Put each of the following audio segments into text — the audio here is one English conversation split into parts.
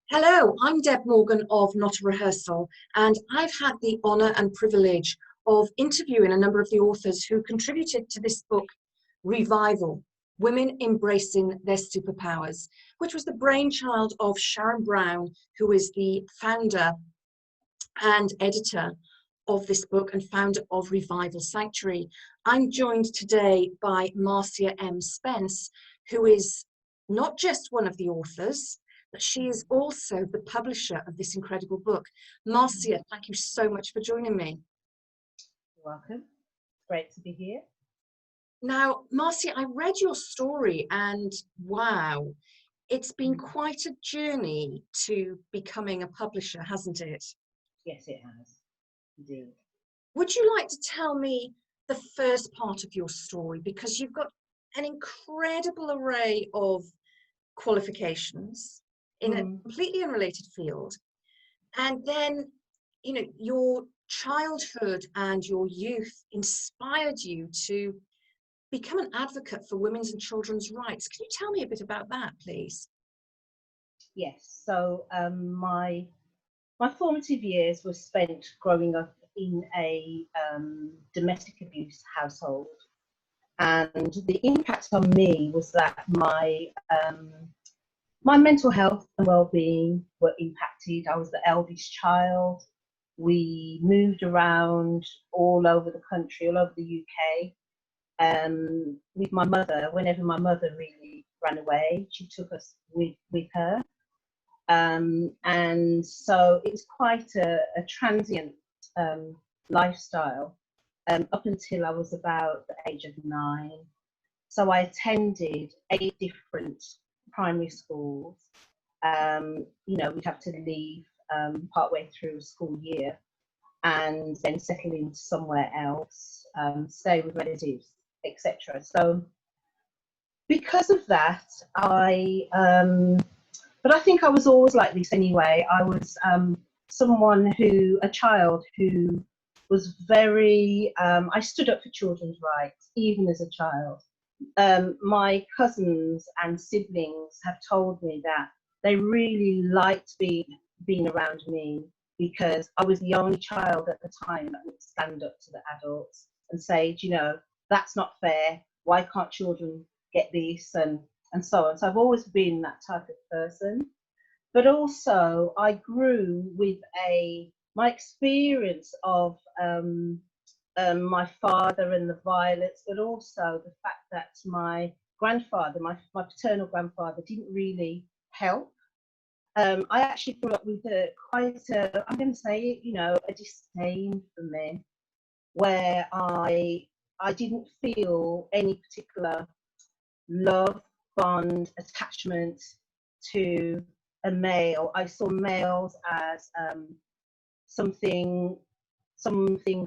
Hello, I'm Deb Morgan of Not a Rehearsal, and I've had the honour and privilege of interviewing a number of the authors who contributed to this book, Revival, Women Embracing Their Superpowers, which was the brainchild of Sharon Brown, who is the founder and editor of this book and founder of Revival Sanctuary. I'm joined today by Marcia M. Spence, who is not just one of the authors, but she is also the publisher of this incredible book. Marcia, thank you so much for joining me. You're welcome. Great to be here. Now, Marcia, I read your story and wow, it's been quite a journey to becoming a publisher, hasn't it? Yes, it has, indeed. Would you like to tell me the first part of your story? Because you've got an incredible array of qualifications in a completely unrelated field. And then, you know, your childhood and your youth inspired you to become an advocate for women's and children's rights. Can you tell me a bit about that, please? Yes, so my formative years were spent growing up in a domestic abuse household, and the impact on me was that my mental health and well-being were impacted. I was the eldest child. We moved around all over the country, all over the UK. With my mother, whenever my mother really ran away, she took us with her. And so it was quite a transient lifestyle up until I was about the age of 9. So I attended 8 different primary schools. We'd have to leave partway through a school year and then settle into somewhere else, stay with relatives, etc. So because of that, but I think I was always like this anyway. I was a child who was very, I stood up for children's rights, even as a child. My cousins and siblings have told me that they really liked being around me because I was the only child at the time that would stand up to the adults and say, you know, that's not fair. Why can't children get this? And so on. So I've always been that type of person. But also I grew with my experience of my father and the violence, but also the fact that my grandfather, my paternal grandfather, didn't really help. I actually grew up with I'm going to say it, you know, a disdain for men, where I didn't feel any particular love, bond, attachment to a male. I saw males as something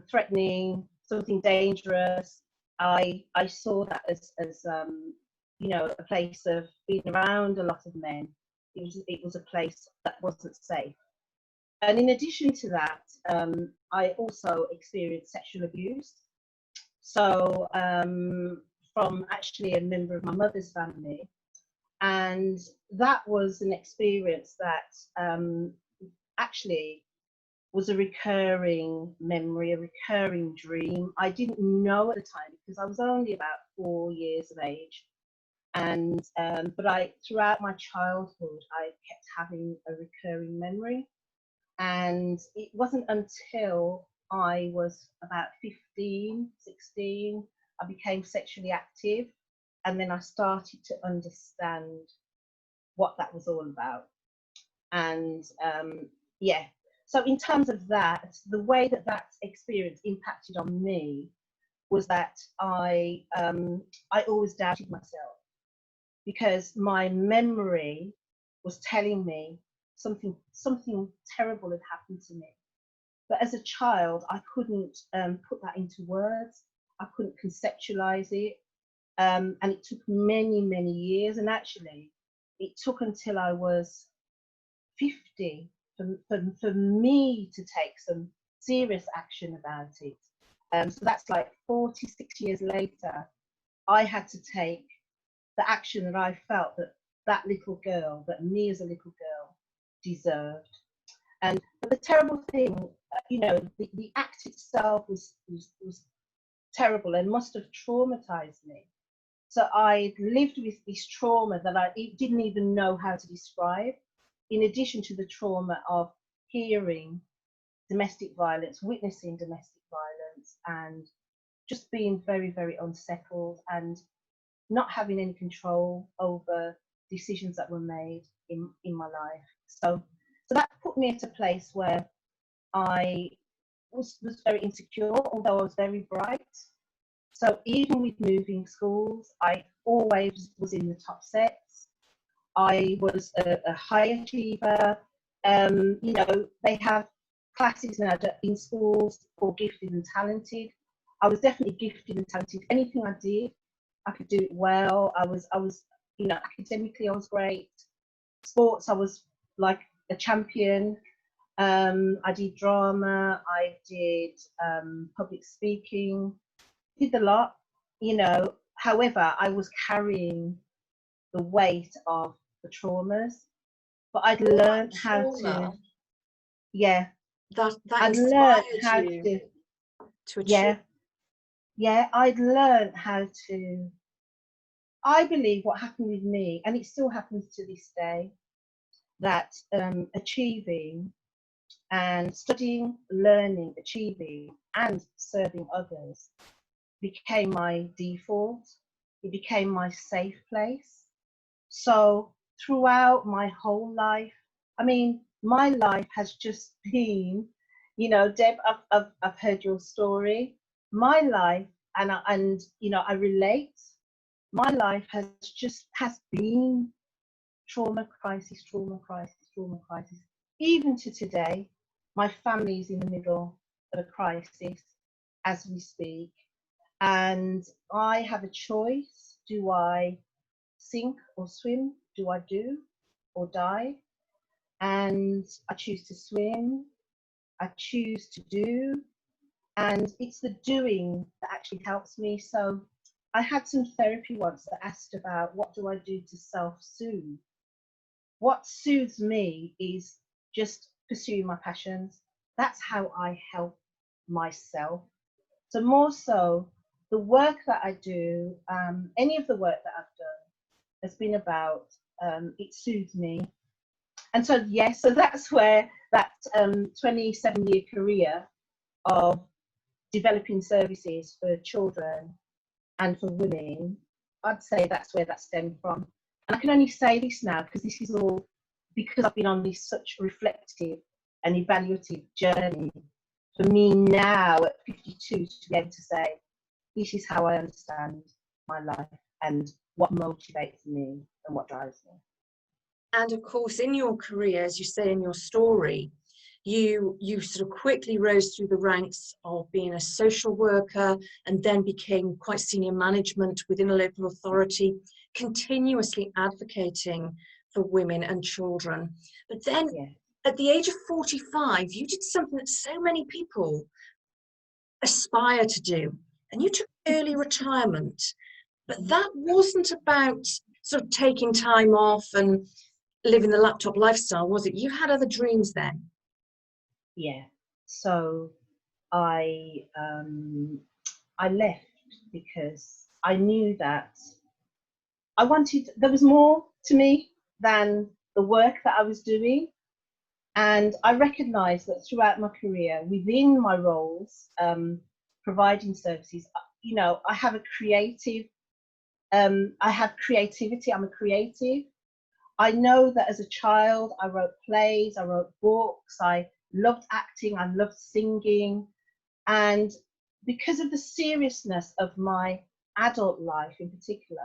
threatening, something dangerous. I saw that as a place of being around a lot of men. It was a place that wasn't safe. And in addition to that, I also experienced sexual abuse. So from actually a member of my mother's family, and that was an experience that actually was a recurring memory, a recurring dream. I didn't know at the time because I was only about 4 years of age. And but throughout my childhood, I kept having a recurring memory. And it wasn't until I was about 15, 16, I became sexually active. And then I started to understand what that was all about. And so in terms of that, the way that experience impacted on me was that I always doubted myself, because my memory was telling me something terrible had happened to me. But as a child, I couldn't put that into words. I couldn't conceptualize it. And it took many, many years. And actually, it took until I was 50 for me to take some serious action about it. So that's like 46 years later, I had to take the action that I felt that little girl, that me as a little girl, deserved. And the terrible thing, the act itself was terrible and must have traumatized me. So I lived with this trauma that I didn't even know how to describe, in addition to the trauma of hearing domestic violence, witnessing domestic violence, and just being very, very unsettled and not having any control over decisions that were made in my life. So that put me at a place where I was very insecure, although I was very bright. So even with moving schools, I always was in the top sets. I was a high achiever. They have classes now in schools for gifted and talented. I was definitely gifted and talented. Anything I did, I could do it well. I was, academically I was great. Sports, I was like a champion. I did drama. I did public speaking. Did a lot, However, I was carrying the weight of the traumas, but I'd learned how to, yeah, that I'd learned inspired how you to achieve. I'd learned how to, I believe what happened with me, and it still happens to this day, that achieving and studying, learning, achieving, and serving others became my default. It became my safe place. So throughout my whole life, I mean, my life has just been, Deb, I've heard your story. My life, and I relate. My life has been trauma crisis, trauma crisis, trauma crisis. Even to today, my family is in the middle of a crisis as we speak. And I have a choice. Do I sink or swim? Do I do or die? And I choose to swim. I choose to do. And it's the doing that actually helps me. So I had some therapy once that asked about, what do I do to self-soothe? What soothes me is just pursuing my passions. That's how I help myself. So more so, the work that I do, any of the work that I've done, has been about, it soothes me. And so, yes, so that's where that 27-year career of developing services for children and for women, I'd say that's where that stemmed from. And I can only say this now because this is all because I've been on this such reflective and evaluative journey. For me now at 52 to be able to say, this is how I understand my life and what motivates me and what drives me. And of course, in your career, as you say in your story, you sort of quickly rose through the ranks of being a social worker and then became quite senior management within a local authority, continuously advocating for women and children. But then at the age of 45, you did something that so many people aspire to do, and you took early retirement. But that wasn't about sort of taking time off and living the laptop lifestyle, was it? You had other dreams then. Yeah. So I left because I knew that there was more to me than the work that I was doing. And I recognized that throughout my career, within my roles, providing services, I have a creative, I have creativity, I'm a creative. I know that as a child, I wrote plays, I wrote books, I loved acting, I loved singing. And because of the seriousness of my adult life in particular,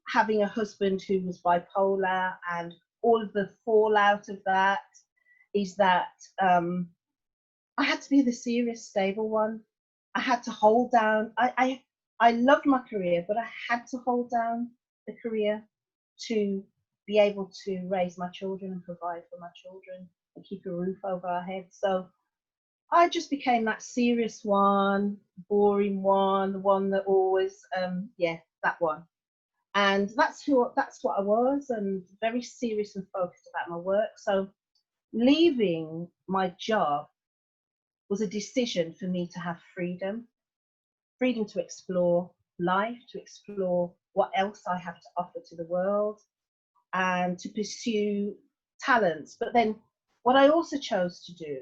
having a husband who was bipolar and all of the fallout of that is that I had to be the serious, stable one. I had to hold down. I loved my career, but I had to hold down the career to be able to raise my children and provide for my children and keep a roof over our heads. So I just became that serious one, boring one, the one that always, that one. And that's what I was, and very serious and focused about my work. So leaving my job was a decision for me to have freedom to explore life, to explore what else I have to offer to the world, and to pursue talents. But then what I also chose to do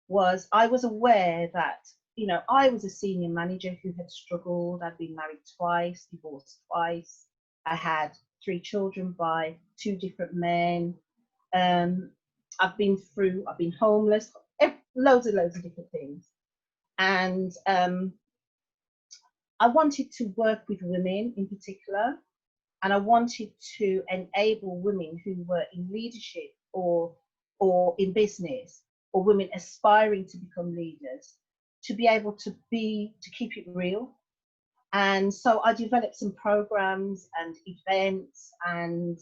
was, I was aware that, you know, I was a senior manager who had struggled. I'd been married twice, divorced twice. I had 3 children by 2 different men. I've been homeless, loads of different things. And I wanted to work with women in particular, and I wanted to enable women who were in leadership or in business, or women aspiring to become leaders, to be able to keep it real. And so I developed some programs and events, and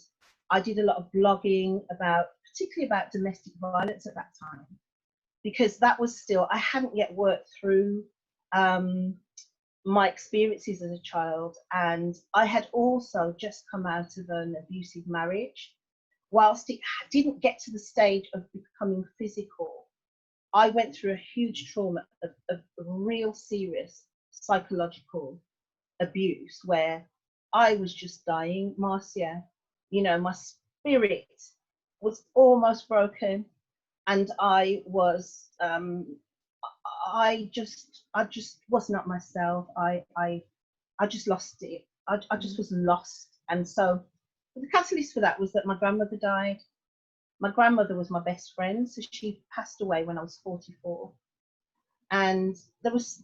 I did a lot of blogging particularly about domestic violence at that time, because that was still, I hadn't yet worked through my experiences as a child, and I had also just come out of an abusive marriage. Whilst it didn't get to the stage of becoming physical, I went through a huge trauma of real serious psychological abuse, where I was just dying, Marcia. You know, my spirit was almost broken, and I just was not myself. I just lost it. I just was lost. And so the catalyst for that was that my grandmother died. My grandmother was my best friend, so she passed away when I was 44. And there was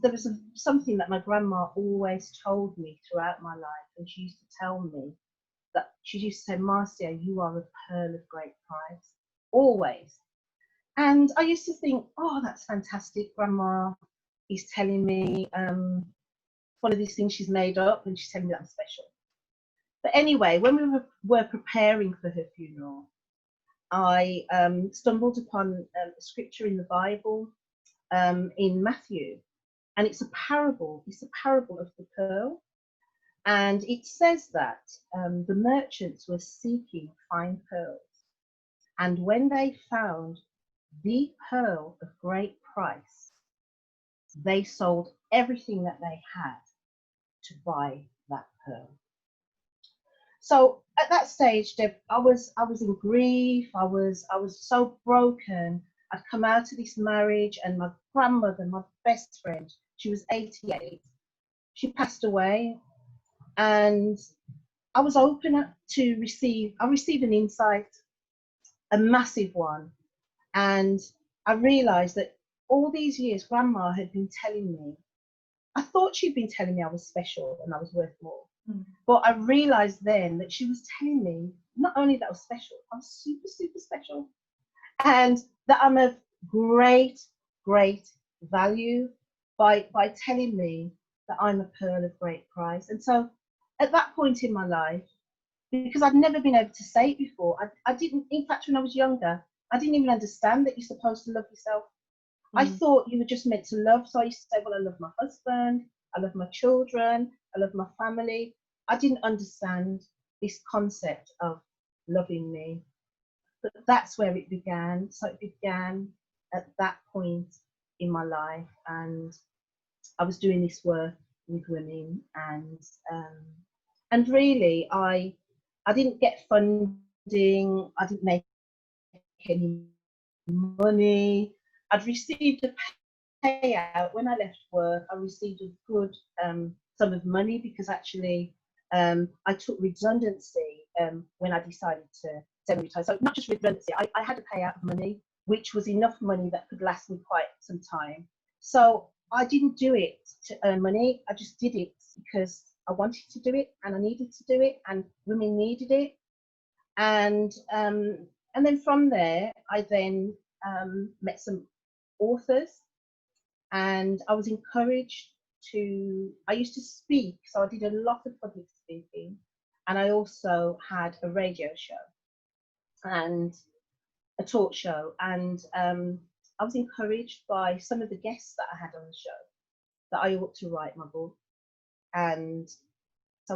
something that my grandma always told me throughout my life, and she used to tell me that, she used to say, Marcia, you are a pearl of great price, always. And I used to think, oh, that's fantastic. Grandma is telling me one of these things she's made up, and she's telling me that I'm special. But anyway, when we were preparing for her funeral, I stumbled upon a scripture in the Bible, in Matthew, and it's a parable. It's a parable of the pearl, and it says that the merchants were seeking fine pearls, and when they found the pearl of great price, they sold everything that they had to buy that pearl. So at that stage, Deb, I was in grief. I was so broken. I'd come out of this marriage, and my grandmother, my best friend, she was 88. She passed away, and I was open to receive. I received an insight, a massive one, and I realised that all these years, Grandma had been telling me. I thought she'd been telling me I was special and I was worth more. But I realised then that she was telling me not only that I was special, I was super, super special, and that I'm of great, great value by telling me that I'm a pearl of great price. And so at that point in my life, because I'd never been able to say it before, I didn't, in fact, when I was younger, I didn't even understand that you're supposed to love yourself. I thought you were just meant to love. So I used to say, well, I love my husband, I love my children, I love my family. I didn't understand this concept of loving me. But that's where it began. So it began at that point in my life, and I was doing this work with women, and really I didn't get funding, I didn't make any money. I'd received a payout when I left work. I received a good sum of money, because actually I took redundancy when I decided to semi-retire. So not just redundancy, I had a payout of money, which was enough money that could last me quite some time. So I didn't do it to earn money. I just did it because I wanted to do it, and I needed to do it, and women needed it. And then from there, I then met some authors, and I was encouraged I used to speak, so I did a lot of public speaking, and I also had a radio show and a talk show, and I was encouraged by some of the guests that I had on the show that I ought to write my book. And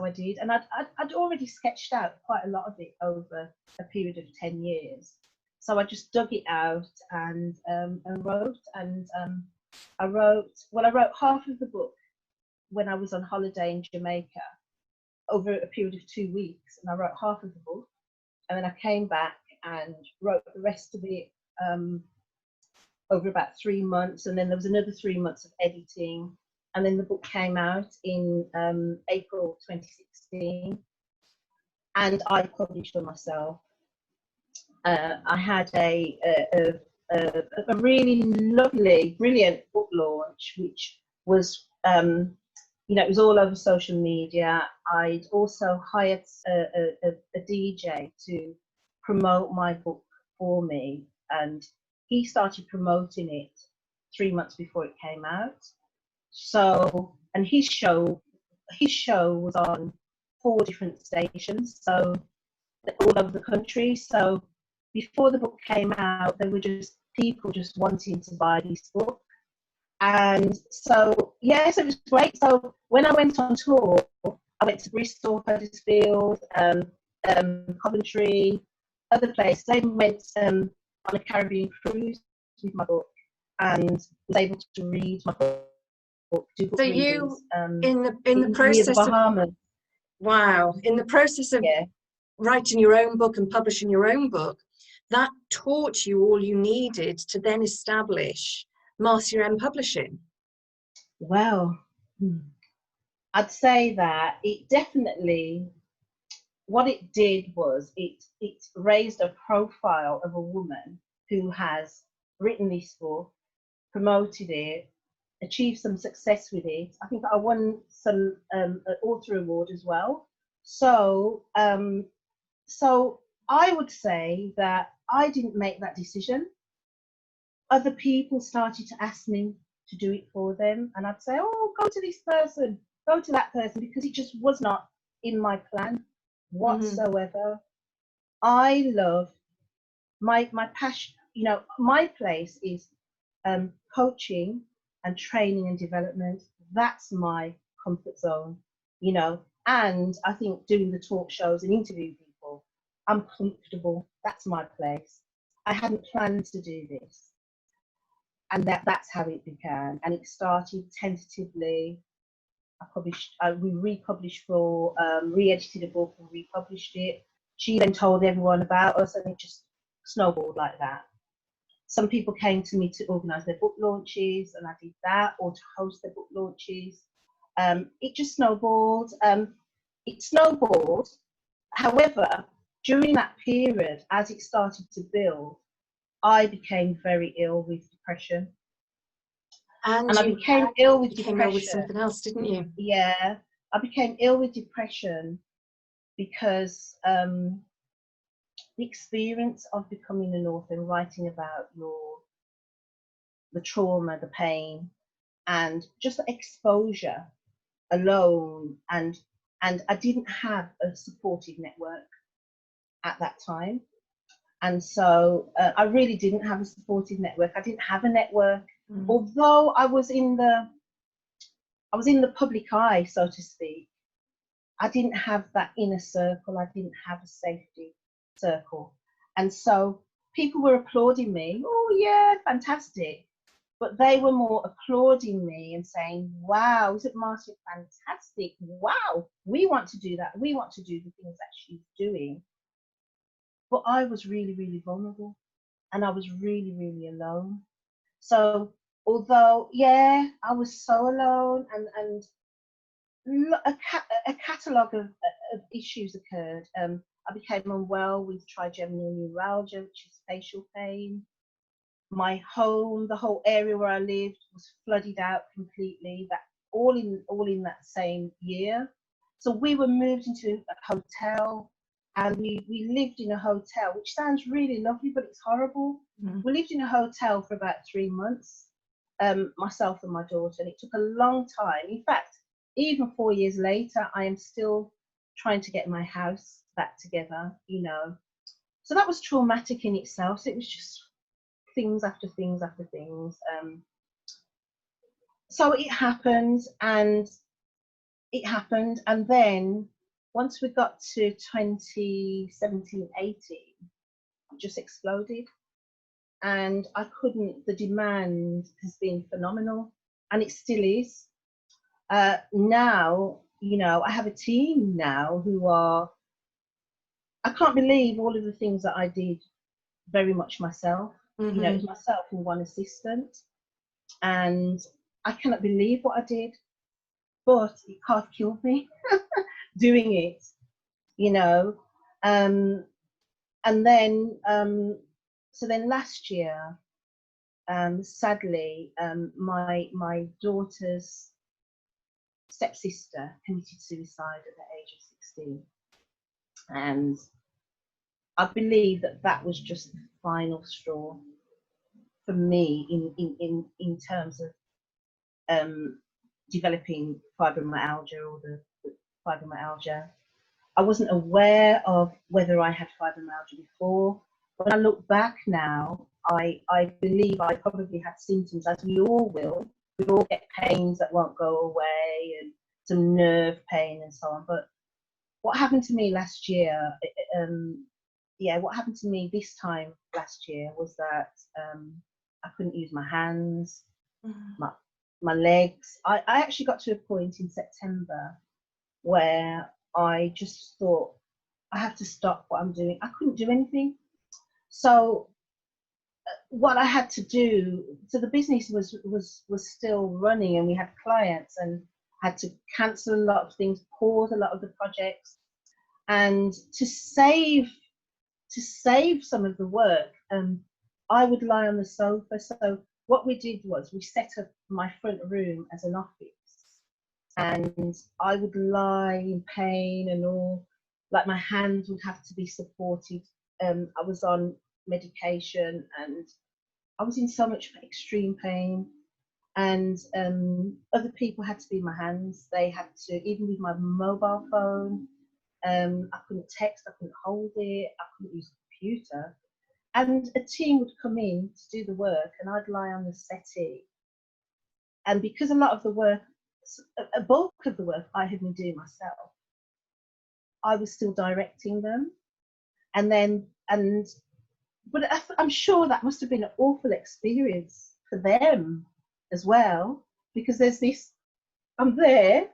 I did, and I'd already sketched out quite a lot of it over a period of 10 years. So I just dug it out and wrote, and I wrote half of the book when I was on holiday in Jamaica over a period of 2 weeks, and I wrote half of the book, and then I came back and wrote the rest of it over about 3 months, and then there was another 3 months of editing, and then the book came out in April 2016, and I published for myself. I had a really lovely, brilliant book launch, which was, it was all over social media. I'd also hired a DJ to promote my book for me, and he started promoting it 3 months before it came out. So, and his show was on 4 different stations, so all over the country. So before the book came out, there were just people just wanting to buy this book. And so, yes, it was great. So when I went on tour, I went to Bristol, Huddersfield, Coventry, other places. I went on a Caribbean cruise with my book and was able to read my book. So you, in the process of Bahamas. Wow, in the process of writing your own book and publishing your own book, that taught you all you needed to then establish Marcia M Publishing. Well, I'd say that it definitely, what it did was it raised a profile of a woman who has written this book, promoted it, achieved some success with it. I think I won some an author award as well. So so I would say that I didn't make that decision. Other people started to ask me to do it for them, and I'd say, oh, go to this person, go to that person, because it just was not in my plan whatsoever. I love my passion, my place is coaching and training and development. That's my comfort zone, and I think doing the talk shows and interviewing people, I'm comfortable. That's my place. I hadn't planned to do this, and that's how it began. And it started tentatively. We republished for, re-edited a book and republished it. She then told everyone about us, and it just snowballed like that. Some people came to me to organise their book launches, and I did that, or to host their book launches. It just snowballed. However, during that period, as it started to build, I became very ill with depression. And I became ill with depression. Ill with something else, didn't you? Yeah, I became ill with depression because the experience of becoming an author and writing about the trauma, the pain, and just the exposure alone, and I didn't have a supportive network at that time, and so I really didn't have a supportive network. I didn't have a network, although I was in the public eye, so to speak. I didn't have that inner circle. I didn't have a safety circle, and so people were applauding me. Oh yeah, fantastic. But they were more applauding me and saying, wow, isn't Marcia fantastic? Wow, we want to do that. We want to do the things that she's doing. But I was really, really vulnerable, and I was really, really alone. So although, yeah, I was so alone, and a catalogue of issues occurred. I became unwell with trigeminal neuralgia, which is facial pain. My home, the whole area where I lived, was flooded out completely. That all in that same year. So we were moved into a hotel, and we lived in a hotel, which sounds really lovely, but it's horrible. We lived in a hotel for about 3 months, myself and my daughter, and it took a long time. In fact, even 4 years later, I am still trying to get my house back together, So that was traumatic in itself. So it was just things after things after things. So it happened, and it happened. And then once we got to 2017, 18, it just exploded. And I couldn't, the demand has been phenomenal, and it still is. Now, you know, I have a team now who are, I can't believe all of the things that I did very much myself. You know, it was myself and one assistant, and I cannot believe what I did, but it can't kill me doing it, you know. And then, so then last year, sadly, my daughter's stepsister committed suicide at the age of 16, and I believe that that was just the final straw for me in terms of developing fibromyalgia, or the fibromyalgia. I wasn't aware of whether I had fibromyalgia before. When I look back now, I believe I probably had symptoms, as we all will. We all get pains that won't go away, and some nerve pain and so on. But what happened to me last year, what happened to me this time last year was that I couldn't use my hands, my legs. I actually got to a point in September where I just thought, I have to stop what I'm doing. I couldn't do anything. So what I had to do, so the business was still running, and we had clients, and had to cancel a lot of things, pause a lot of the projects, and to save some of the work, I would lie on the sofa. So what we did was we set up my front room as an office, and I would lie in pain and all, like my hands would have to be supported. I was on medication, and I was in so much extreme pain, and other people had to be my hands. They had to, even with my mobile phone, I couldn't text, I couldn't hold it, I couldn't use a computer. And a team would come in to do the work, and I'd lie on the settee. And because a lot of the work, a bulk of the work I had been doing myself, I was still directing them. But I'm sure that must have been an awful experience for them as well, because there's this, I'm there,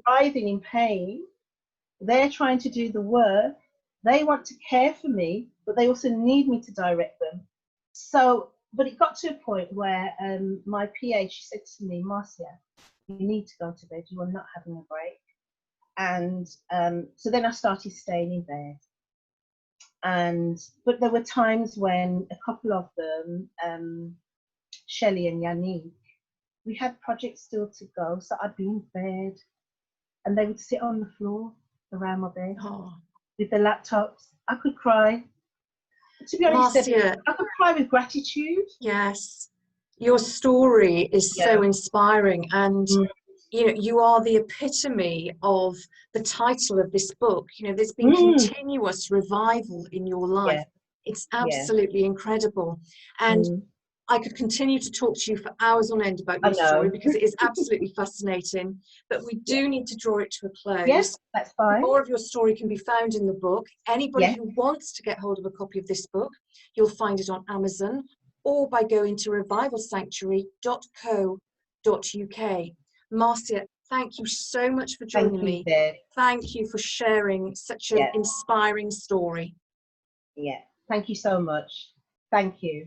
writhing in pain, they're trying to do the work, they want to care for me, but they also need me to direct them. So, but it got to a point where my PA, she said to me, Marcia, you need to go to bed, you are not having a break. And so then I started staying in bed. But there were times when a couple of them, Shelley and Yannick, we had projects still to go, so I'd be in bed, and they would sit on the floor around my bed with their laptops. I could cry. To be honest, Marcia, I could cry with gratitude. yes, your story is so inspiring, and you know, you are the epitome of the title of this book. You know, there's been continuous revival in your life. It's absolutely incredible, and I could continue to talk to you for hours on end about your story, because it is absolutely fascinating, but we do need to draw it to a close. Yes, that's fine. More of your story can be found in the book. Anybody who wants to get hold of a copy of this book, you'll find it on Amazon, or by going to revivalsanctuary.co.uk. Marcia, thank you so much for joining me. Thank you for sharing such an inspiring story. Yeah, thank you so much. Thank you.